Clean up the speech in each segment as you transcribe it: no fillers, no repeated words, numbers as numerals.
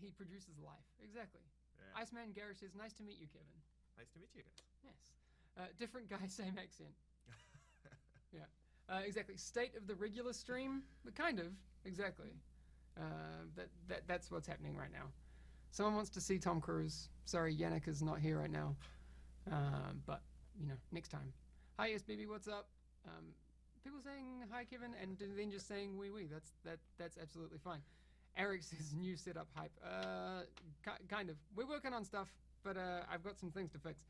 he produces life. Exactly. Yeah. Iceman Garrett says, "Nice to meet you, Kevin." Nice to meet you guys. Yes. Different guy, same accent. Yeah. Exactly. State of the regular stream, but kind of. Exactly. That's what's happening right now. Someone wants to see Tom Cruise. Sorry, Yannick is not here right now. But next time. Hi, SBB. What's up? People saying hi, Kevin, and then just saying wee wee. That's absolutely fine. Eric says new setup hype. Kind of. We're working on stuff, but I've got some things to fix.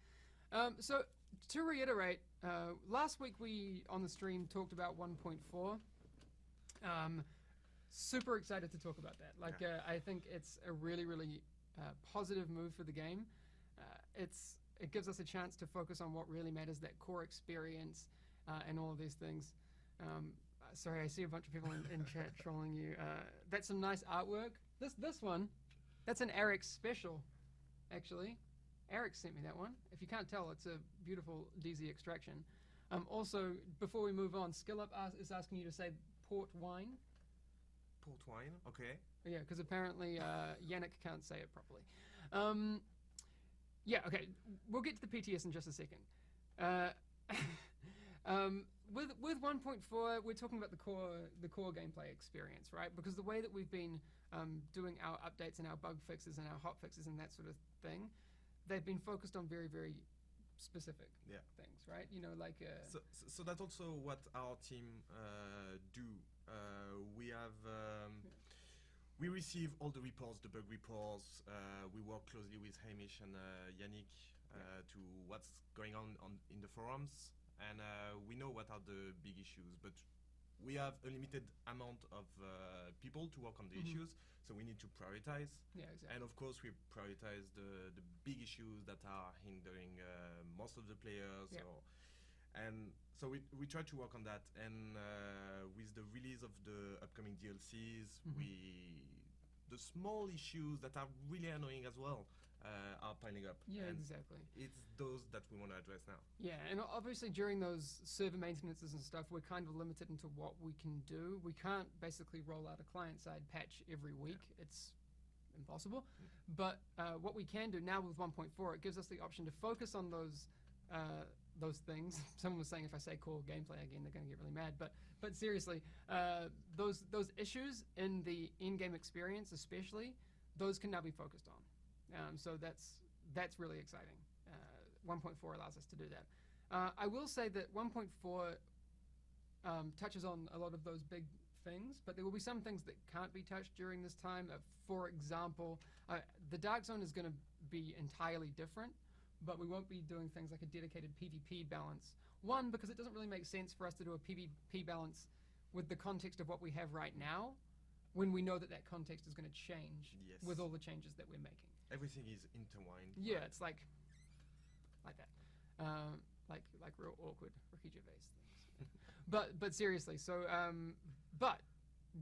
So to reiterate, last week we on the stream talked about 1.4. Super excited to talk about that. I think it's a really, really positive move for the game. It gives us a chance to focus on what really matters, that core experience, and all of these things. Sorry, I see a bunch of people in chat trolling you. That's some nice artwork. This one, that's an Eric special, actually. Eric sent me that one. If you can't tell, it's a beautiful DZ extraction. Also, before we move on, SkillUp is asking you to say port wine. Port wine, okay. Yeah, because apparently Yannick can't say it properly. Yeah, okay. We'll get to the PTS in just a second. With 1.4, we're talking about the core gameplay experience, right? Because the way that we've been doing our updates and our bug fixes and our hot fixes and that sort of thing, they've been focused on very, very specific things, right? So that's also what our team do. We have we receive all the reports, the bug reports. We work closely with Hamish and Yannick to what's going on in the forums, and we know what are the big issues, but we have a limited amount of people to work on the issues, so we need to prioritize. Yeah, exactly. And of course, we prioritize the big issues that are hindering most of the players. Yeah. And so we try to work on that. And with the release of the upcoming DLCs, the small issues that are really annoying as well are piling up. Yeah, and exactly. It's those that we want to address now. Yeah, and obviously during those server maintenances and stuff, we're kind of limited into what we can do. We can't basically roll out a client-side patch every week. Yeah. It's impossible. But what we can do now with 1.4, it gives us the option to focus on those things. Someone was saying if I say core gameplay again, they're going to get really mad. But seriously, those issues in the in-game experience, especially, those can now be focused on. So that's really exciting. 1.4 allows us to do that. I will say that 1.4 touches on a lot of those big things, but there will be some things that can't be touched during this time. For example, the Dark Zone is going to be entirely different, but we won't be doing things like a dedicated PvP balance. One, because it doesn't really make sense for us to do a PvP balance with the context of what we have right now, when we know that context is going to change with all the changes that we're making. Everything is intertwined. Yeah, it's like that. Like real awkward Ricky Gervais things. But seriously, so but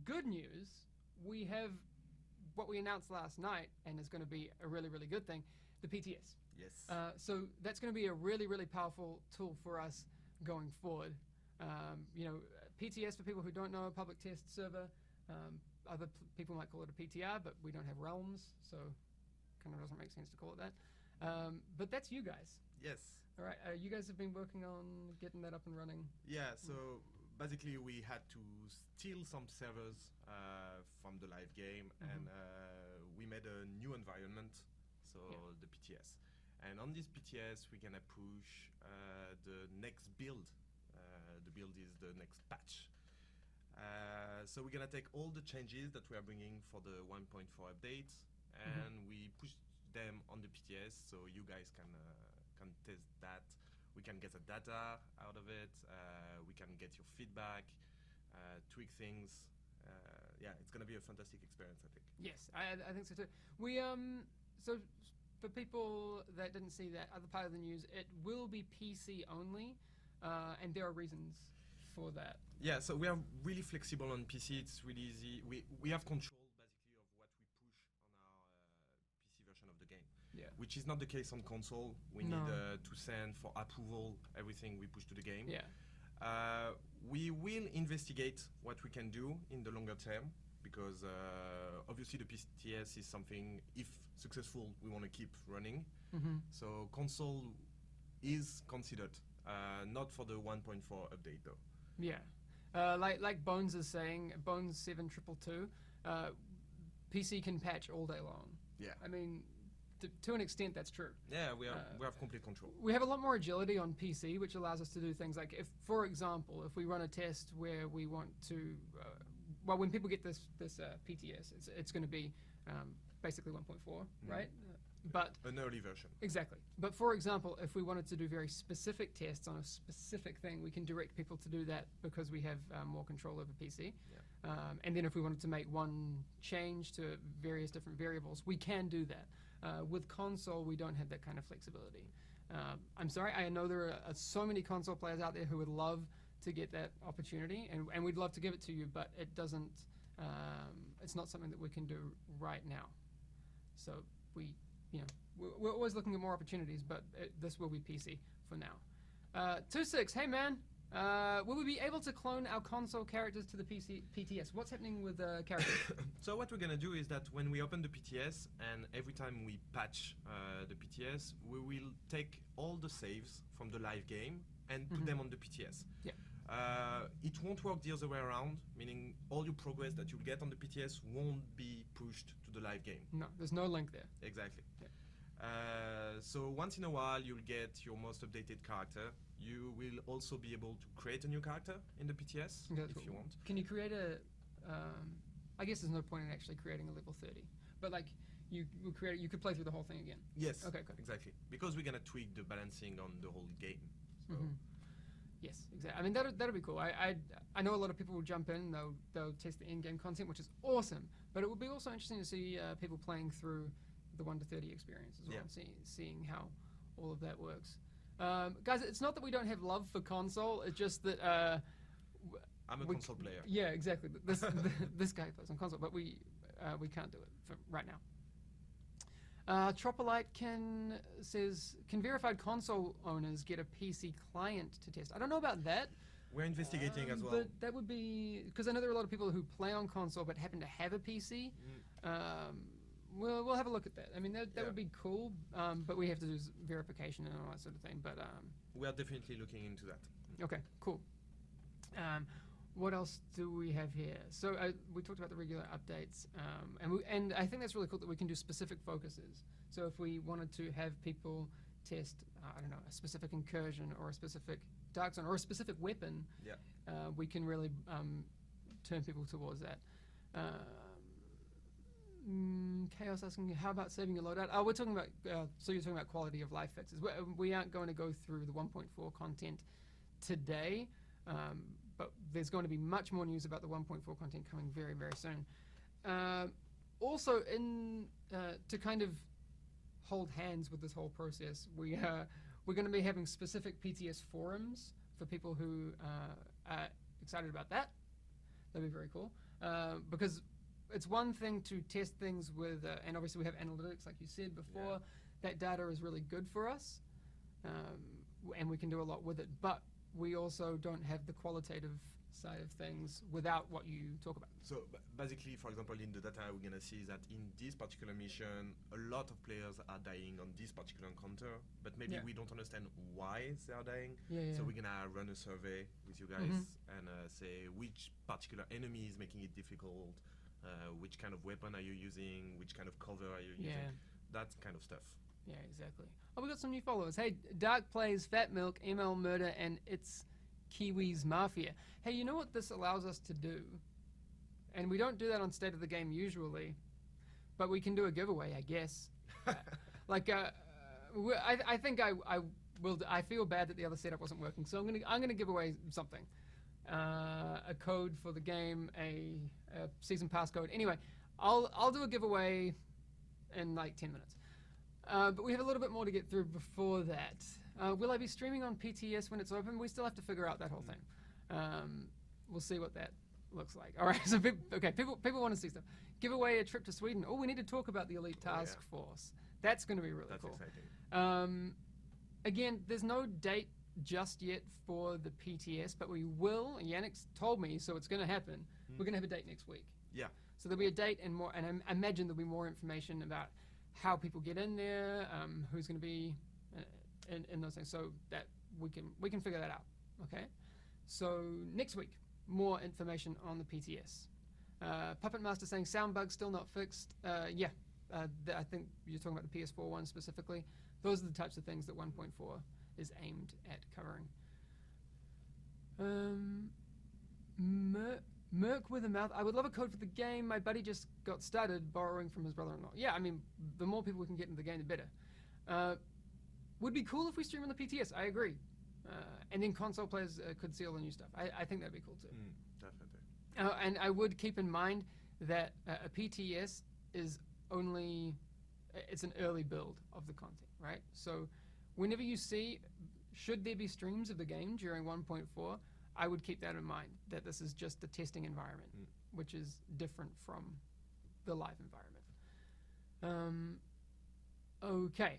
good news, we have what we announced last night, and is going to be a really, really good thing, the PTS. Yes. So that's going to be a really, really powerful tool for us going forward. PTS, for people who don't know, a public test server. Other people might call it a PTR, but we don't have realms, so kind of doesn't make sense to call it that. But that's you guys. Yes. All right. You guys have been working on getting that up and running. Yeah. So basically, we had to steal some servers from the live game, and we made a new environment. So the PTS. And on this PTS, we're gonna push the next build. The build is the next patch. So we're gonna take all the changes that we are bringing for the 1.4 update, and we push them on the PTS, so you guys can test that. We can get the data out of it. We can get your feedback, tweak things. Yeah, it's gonna be a fantastic experience, I think. Yes, I think so too. We so for people that didn't see that other part of the news, it will be PC only, and there are reasons for that. Yeah, so we are really flexible on PC. It's really easy. We have control basically of what we push on our PC version of the game. Yeah. Which is not the case on console. We need to send for approval everything we push to the game. Yeah. We will investigate what we can do in the longer term, because obviously the PTS is something, if successful, we want to keep running. So console is considered, not for the 1.4 update though. Yeah, like Bones is saying, Bones 7222, PC can patch all day long. Yeah. I mean, to an extent, that's true. Yeah, we have complete control. We have a lot more agility on PC, which allows us to do things like, if, for example, if we run a test where we want to, well, when people get this PTS, it's going to be basically 1.4, right? But an early version. Exactly. But for example, if we wanted to do very specific tests on a specific thing, we can direct people to do that because we have more control over PC. Yeah. And then if we wanted to make one change to various different variables, we can do that. With console, we don't have that kind of flexibility. I'm sorry, I know there are so many console players out there who would love to get that opportunity, and we'd love to give it to you, but it doesn't, it's not something that we can do right now. So we're always looking at more opportunities, but this will be PC for now. 26, hey man, will we be able to clone our console characters to the PTS? What's happening with characters? So what we're going to do is that when we open the PTS and every time we patch the PTS, we will take all the saves from the live game and put them on the PTS. Yeah. It won't work the other way around, meaning all your progress that you'll get on the PTS won't be pushed to the live game. No, there's no link there. Exactly. Yeah. So once in a while you'll get your most updated character. You will also be able to create a new character in the PTS if you want. Can you create a, I guess there's no point in actually creating a level 30, but like you could play through the whole thing again. Yes, okay, good. Exactly. Because we're going to tweak the balancing on the whole game. So. Yes, exactly. I mean, that'll be cool. I know a lot of people will jump in, they'll test the in-game content, which is awesome, but it would be also interesting to see people playing through the 1 to 30 experience as well, and seeing how all of that works. Guys, it's not that we don't have love for console, it's just that I'm a console player. Yeah, exactly. This guy plays on console, but we can't do it for right now. Tropolite says, can verified console owners get a PC client to test? I don't know about that. We're investigating as well. But that would be, because I know there are a lot of people who play on console but happen to have a PC. We'll have a look at that. I mean, that would be cool, but we have to do verification and all that sort of thing. But we are definitely looking into that. Okay, cool. What else do we have here? So we talked about the regular updates, and I think that's really cool that we can do specific focuses. So if we wanted to have people test, I don't know, a specific incursion or a specific dark zone or a specific weapon, we can really turn people towards that. Chaos asking, how about saving your loadout? Oh, we're talking about, so you're talking about quality of life fixes. We aren't going to go through the 1.4 content today, but there's going to be much more news about the 1.4 content coming very, very soon. Also, to kind of hold hands with this whole process, we're going to be having specific PTS forums for people who are excited about that. That'd be very cool, because it's one thing to test things with, and obviously we have analytics, like you said before. That data is really good for us, and we can do a lot with it. But we also don't have the qualitative side of things without what you talk about. So basically, for example, in the data, we're going to see that in this particular mission, a lot of players are dying on this particular encounter, but maybe we don't understand why they are dying. So we're going to run a survey with you guys and say which particular enemy is making it difficult, which kind of weapon are you using, which kind of cover are you using, that kind of stuff. Yeah, exactly. Oh, we got some new followers. Hey, Dark Plays, Fat Milk, ML Murder, and It's Kiwis Mafia. Hey, you know what this allows us to do? And we don't do that on State of the Game usually, but we can do a giveaway, I guess. I think I will. I feel bad that the other setup wasn't working, so I'm gonna give away something. A code for the game, a season pass code. Anyway, I'll do a giveaway in like 10 minutes. But we have a little bit more to get through before that. Will I be streaming on PTS when it's open? We still have to figure out that whole thing. We'll see what that looks like. All right, so people want to see stuff. Give away a trip to Sweden. Oh, we need to talk about the Elite Task Force. That's going to be really cool. That's exciting. Again, there's no date just yet for the PTS, but we will. Yannick's told me, so it's going to happen. We're going to have a date next week. Yeah. So there'll be a date and more, and I imagine there'll be more information about how people get in there, who's going to be in those things, so that we can figure that out. Okay. So next week, more information on the PTS. Puppet Master saying sound bugs still not fixed. Yeah, I think you're talking about the PS4 one specifically. Those are the types of things that 1.4 is aimed at covering. Merc with a mouth. I would love a code for the game. My buddy just got started borrowing from his brother-in-law. Yeah, I mean, the more people we can get into the game, the better. Would be cool if we stream on the PTS. I agree. And then console players could see all the new stuff. I think that'd be cool too. Definitely. And I would keep in mind that a PTS is only, it's an early build of the content, right? So whenever you see, should there be streams of the game during 1.4, I would keep that in mind, that this is just the testing environment, which is different from the live environment. Okay,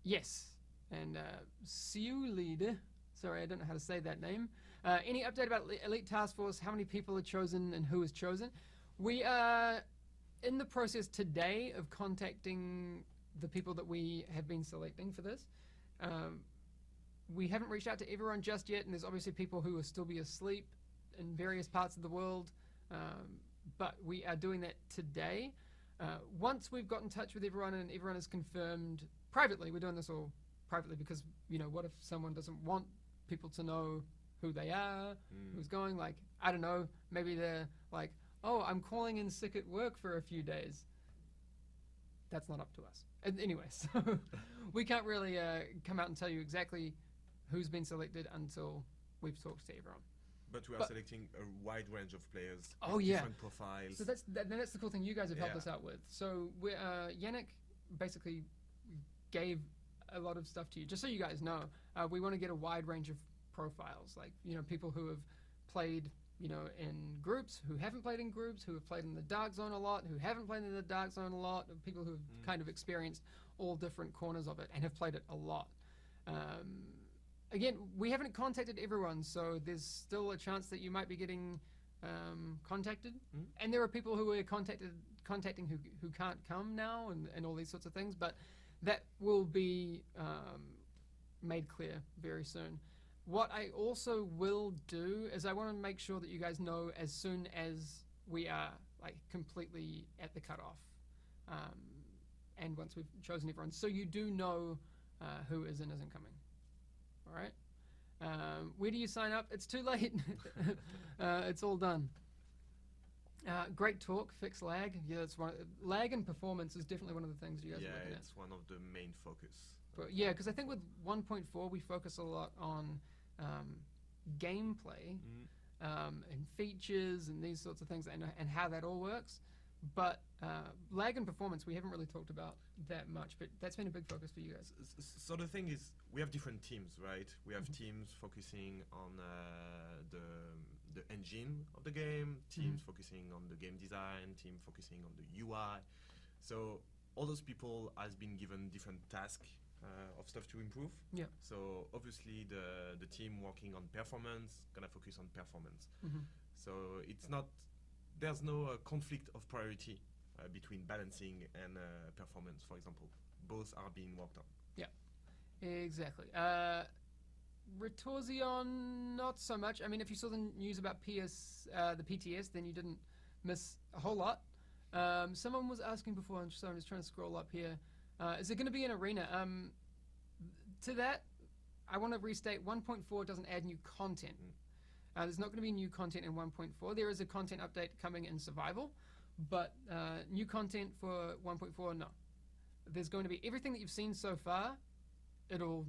yes, and Siulide, sorry, I don't know how to say that name. Any update about Elite Task Force? How many people are chosen and who is chosen? We are in the process today of contacting the people that we have been selecting for this. We haven't reached out to everyone just yet, and there's obviously people who will still be asleep in various parts of the world, but we are doing that today. Once we've got in touch with everyone and everyone is confirmed privately, we're doing this all privately because, you know, what if someone doesn't want people to know who they are, who's going, like, I don't know, maybe they're like, oh, I'm calling in sick at work for a few days. That's not up to us. Anyway, so we can't really come out and tell you exactly who's been selected until we've talked to everyone. But we are selecting a wide range of players. Oh yeah, different profiles. So that's the cool thing you guys have helped us out with. So we're, Yannick basically gave a lot of stuff to you, just so you guys know. We want to get a wide range of profiles, like, you know, people who have played, you know, in groups, who haven't played in groups, who have played in the Dark Zone a lot, who haven't played in the Dark Zone a lot, people who have kind of experienced all different corners of it and have played it a lot. Again, we haven't contacted everyone, so there's still a chance that you might be getting contacted. And there are people who we're contacting who can't come now and all these sorts of things, but that will be made clear very soon. What I also will do is I want to make sure that you guys know as soon as we are like completely at the cutoff, and once we've chosen everyone, so you do know who is and isn't coming. All right. Where do you sign up? It's too late. It's all done. Great talk. Fix lag. Yeah, that's one. Lag and performance is definitely one of the things you guys are looking at. Yeah, it's one of the main focus. But yeah, because I think with 1.4 we focus a lot on gameplay and features and these sorts of things and how that all works. But lag and performance we haven't really talked about that much, but that's been a big focus for you guys. So the thing is, we have different teams, right? We have teams focusing on the engine of the game, teams focusing on the game design, team focusing on the UI. So all those people has been given different tasks of stuff to improve. Yeah. So obviously the team working on performance gonna focus on performance. So it's not, there's no conflict of priority between balancing and performance, for example. Both are being worked on. Yeah, exactly. Retorsion, not so much. I mean, if you saw the news about the PTS, then you didn't miss a whole lot. Someone was asking before, so I'm just trying to scroll up here. Is it going to be an arena? To that, I want to restate 1.4 doesn't add new content. There's not going to be new content in 1.4. There is a content update coming in Survival, but new content for 1.4, no. There's going to be everything that you've seen so far. It'll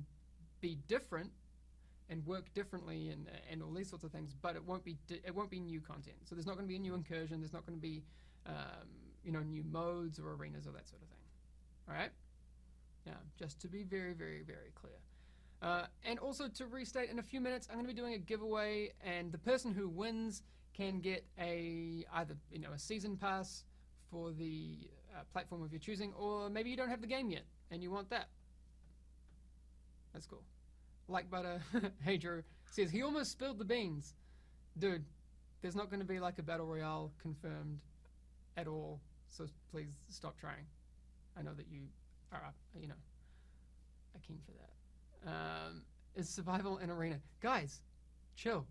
be different and work differently and all these sorts of things, but it won't be new content. So there's not going to be a new incursion. There's not going to be new modes or arenas or that sort of thing. All right? Now, just to be very, very, very clear. And also to restate, in a few minutes, I'm going to be doing a giveaway, and the person who wins can get either a season pass for the platform of your choosing, or maybe you don't have the game yet and you want that. That's cool. Like Butter, hey Drew, says he almost spilled the beans. Dude, there's not going to be like a battle royale confirmed at all. So please stop trying. I know that you are, are keen for that. Is survival an arena? Guys, chill.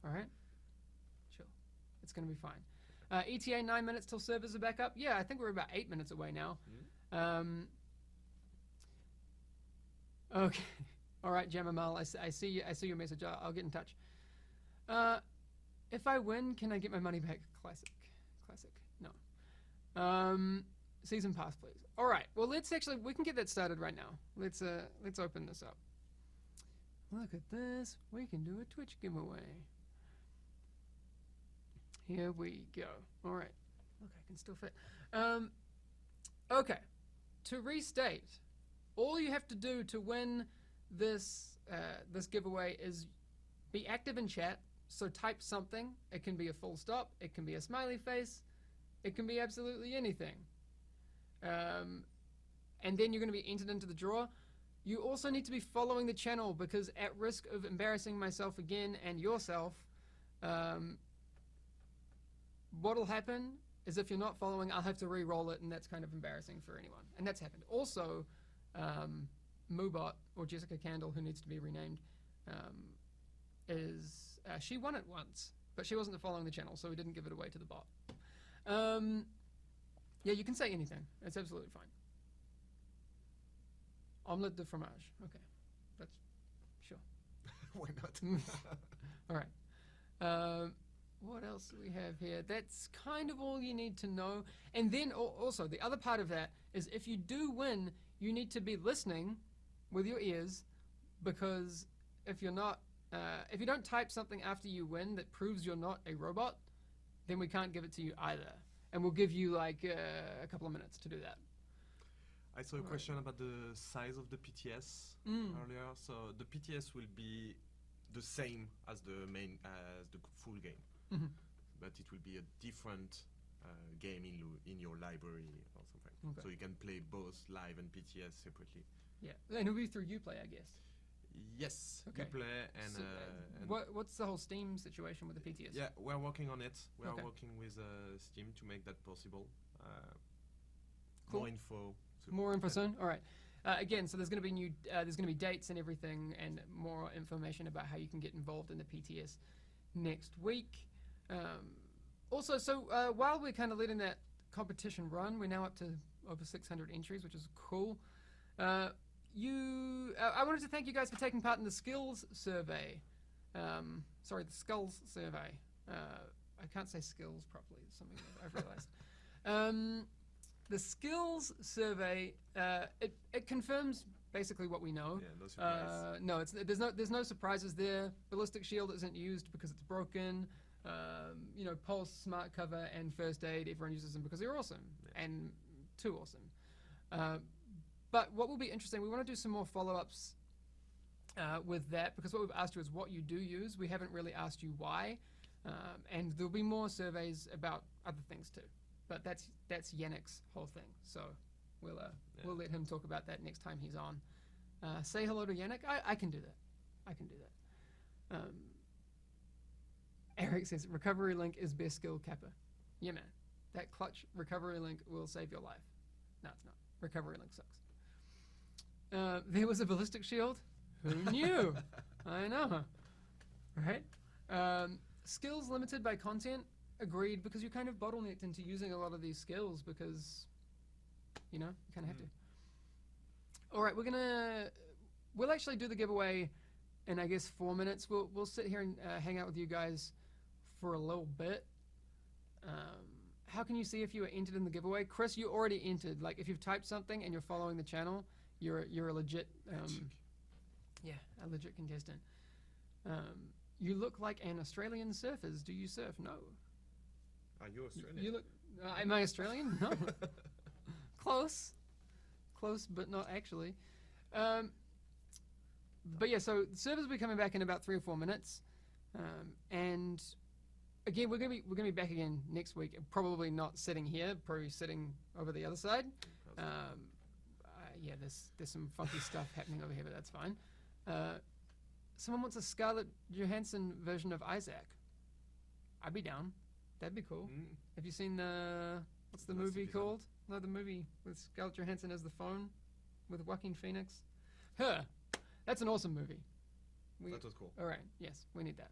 All right? Chill. It's going to be fine. ETA 9 minutes till servers are back up. Yeah, I think we're about 8 minutes away now. Okay. All right, Jamamal, I see your message. I'll get in touch. If I win, can I get my money back? Classic. No. Season pass, please. All right. Well, we can get that started right now. Let's open this up. Look at this. We can do a Twitch giveaway. Here we go. All right. Look, I can still fit. Okay. To restate, all you have to do to win this giveaway is be active in chat. So type something. It can be a full stop. It can be a smiley face. It can be absolutely anything. And then you're going to be entered into the draw. You also need to be following the channel, because at risk of embarrassing myself again and yourself, what'll happen is if you're not following, I'll have to re-roll it, and that's kind of embarrassing for anyone. And that's happened. Also, Moobot, or Jessica Candle, who needs to be renamed, she won it once, but she wasn't following the channel, so we didn't give it away to the bot. Yeah, you can say anything. It's absolutely fine. Omelette de fromage. Okay, that's sure. Why not? All right. What else do we have here? That's kind of all you need to know. And then also the other part of that is, if you do win, you need to be listening with your ears, because if you're not, if you don't type something after you win that proves you're not a robot, then we can't give it to you either. And we'll give you like a couple of minutes to do that. I saw a question about the size of the PTS earlier. So the PTS will be the same as the full game, but it will be a different game in your library or something. Okay. So you can play both live and PTS separately. Yeah, and it'll be through Uplay, I guess. Yes, okay. Uplay and, so, and what's the whole Steam situation with the PTS? Yeah, we're working on it. We are working with Steam to make that possible. Cool. More info. More info soon. All right. Again, so there's going to be there's going to be dates and everything, and more information about how you can get involved in the PTS next week. Also, so while we're kind of letting that competition run, we're now up to over 600 entries, which is cool. I wanted to thank you guys for taking part in the skills survey. Sorry, the skulls survey. I can't say skills properly. It's something that I've realized. The skills survey, it confirms basically what we know. Yeah, no surprise. No, there's no surprises there. Ballistic shield isn't used because it's broken. Pulse, smart cover, and first aid, everyone uses them because they're awesome, and too awesome. But what will be interesting, we want to do some more follow-ups with that, because what we've asked you is what you do use. We haven't really asked you why, and there'll be more surveys about other things too. But that's Yannick's whole thing, so we'll let him talk about that next time he's on. Say hello to Yannick. I can do that. Eric says recovery link is best skill kappa. Yeah, man, that clutch recovery link will save your life. No, it's not. Recovery link sucks. There was a ballistic shield. Who knew? I know, right? Skills limited by content. Agreed, because you're kind of bottlenecked into using a lot of these skills, because you kind of have to. All right, we'll actually do the giveaway in, I guess, 4 minutes. We'll sit here and hang out with you guys for a little bit. How can you see if you were entered in the giveaway? Chris, you already entered. Like, if you've typed something and you're following the channel, you're a legit a legit contestant. You look like an Australian surfers. Do you surf? No. Are you Australian? You look. Am I Australian? No. Close, but not actually. But yeah, so the servers will be coming back in about 3 or 4 minutes, and again, we're gonna be back again next week. Probably not sitting here, probably sitting over the other side. Yeah, there's some funky stuff happening over here, but that's fine. Someone wants a Scarlett Johansson version of Isaac. I'd be down. That'd be cool. Mm. Have you seen what's the Last movie episode. called? No, the movie with Scarlett Johansson as the phone with Joaquin Phoenix. Her. That's an awesome movie. That was cool. All right. Yes, we need that.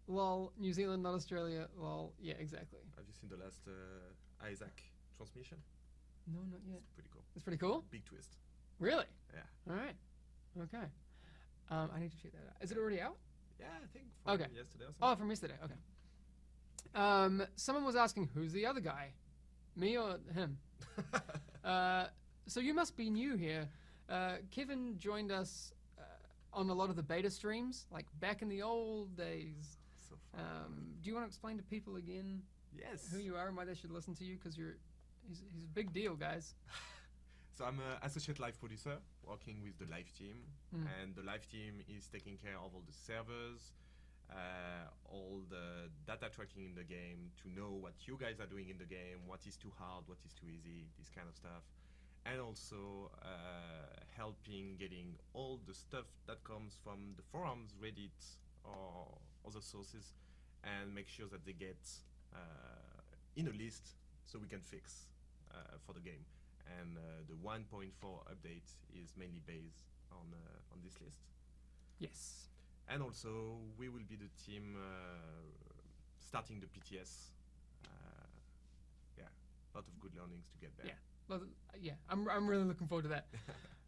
Lol. New Zealand, not Australia. Lol. Yeah, exactly. Have you seen the last Isaac transmission? No, not yet. It's pretty cool. It's pretty cool. Big twist. Really? Yeah. All right. Okay. I need to check that out. Is it already out? Yeah, I think from Okay. yesterday or Oh, something. from yesterday. Okay. Someone was asking, who's the other guy? Me or him? So you must be new here. Kevin joined us on a lot of the beta streams, like back in the old days. So fun. Do you want to explain to people again Yes. who you are and why they should listen to you? Because he's a big deal, guys. So I'm an associate live producer working with the live team, Mm. and the live team is taking care of all the servers, all the data tracking in the game to know what you guys are doing in the game, what is too hard, what is too easy, this kind of stuff, and also helping getting all the stuff that comes from the forums, Reddit, or other sources, and make sure that they get in a list so we can fix for the game. And the 1.4 update is mainly based on this list. Yes. And also, we will be the team starting the PTS. Yeah, a lot of good learnings to get there. Yeah. Well, yeah, I'm really looking forward to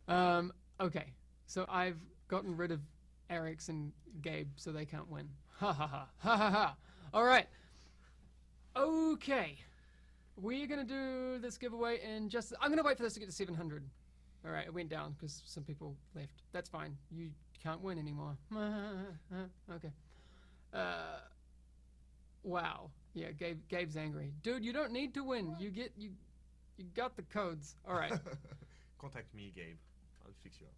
that. Okay, so I've gotten rid of Eric's and Gabe, so they can't win. Ha ha ha ha ha ha. All right. Okay, we're gonna do this giveaway in just. I'm gonna wait for this to get to 700. All right, it went down because some people left. That's fine. You can't win anymore. Okay. Wow. Yeah, Gabe's angry. Dude, you don't need to win. You got the codes. All right. Contact me, Gabe. I'll fix you up.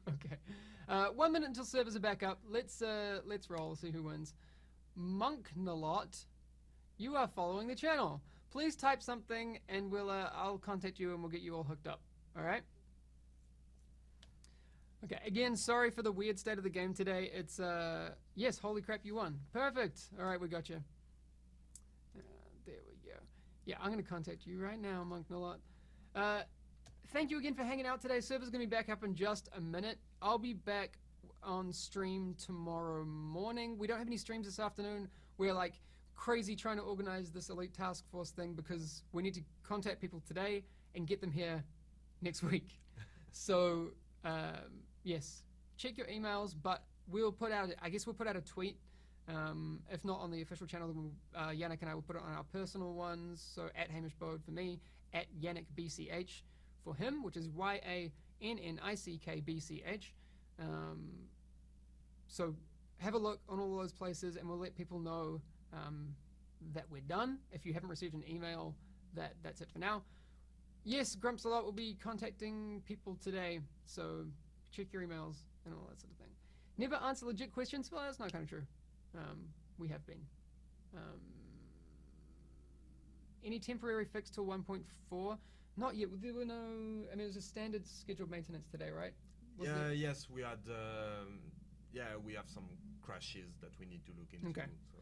Okay. 1 minute until servers are back up. Let's roll. See who wins. Monknalot, you are following the channel. Please type something, and I'll contact you, and we'll get you all hooked up. All right. Okay. Again, sorry for the weird state of the game today. It's yes. Holy crap, you won. Perfect. All right, we got you. There we go. Yeah, I'm gonna contact you right now, Monknalot. Thank you again for hanging out today. Server's going to be back up in just a minute. I'll be back on stream tomorrow morning. We don't have any streams this afternoon. We're like crazy trying to organize this Elite Task Force thing because we need to contact people today and get them here next week. So, yes, check your emails, but we'll put out a tweet. If not on the official channel, then Yannick and I will put it on our personal ones. So at Hamish Bode for me, at Yannick BCH for him, which is YANNICKBCH. So have a look on all those places, and we'll let people know that we're done. If you haven't received an email, that's it for now. Yes, Grumps a lot will be contacting people today, so check your emails and all that sort of thing. Never answer legit questions. Well, that's not kind of true. We have been. Any temporary fix till 1.4? Not yet. There were no. I mean, it was a standard scheduled maintenance today, right? Wasn't it? Yes, we had. We have some crashes that we need to look into. Okay. So.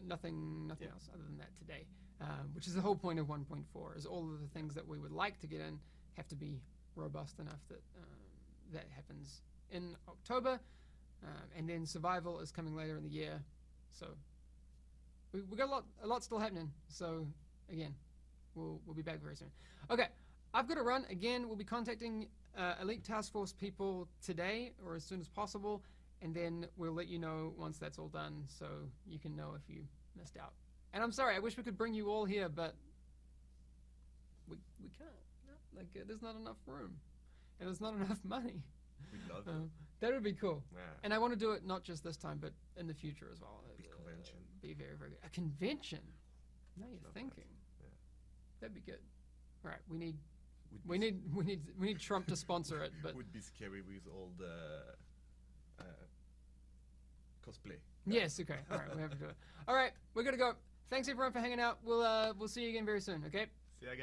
Nothing else other than that today, which is the whole point of 1.4. Is all of the things that we would like to get in have to be robust enough that that happens in October, and then survival is coming later in the year. So we got a lot still happening. So again, we'll be back very soon. Okay, I've got to run again. We'll be contacting Elite Task Force people today or as soon as possible, and then we'll let you know once that's all done, so you can know if you missed out. And I'm sorry, I wish we could bring you all here, but we can't. No, like there's not enough room, and there's not enough money. We'd love it. That would be cool. Yeah. And I want to do it not just this time, but in the future as well. Big convention. Be very, very good. A convention. Now you're Love thinking. that. Yeah. That'd be good. All right, we need Trump to sponsor it, but would be scary with all the cosplay. yes, okay. All right, we have to do it. All right, we're gonna go. Thanks everyone for hanging out. We'll see you again very soon. Okay. See ya, guys.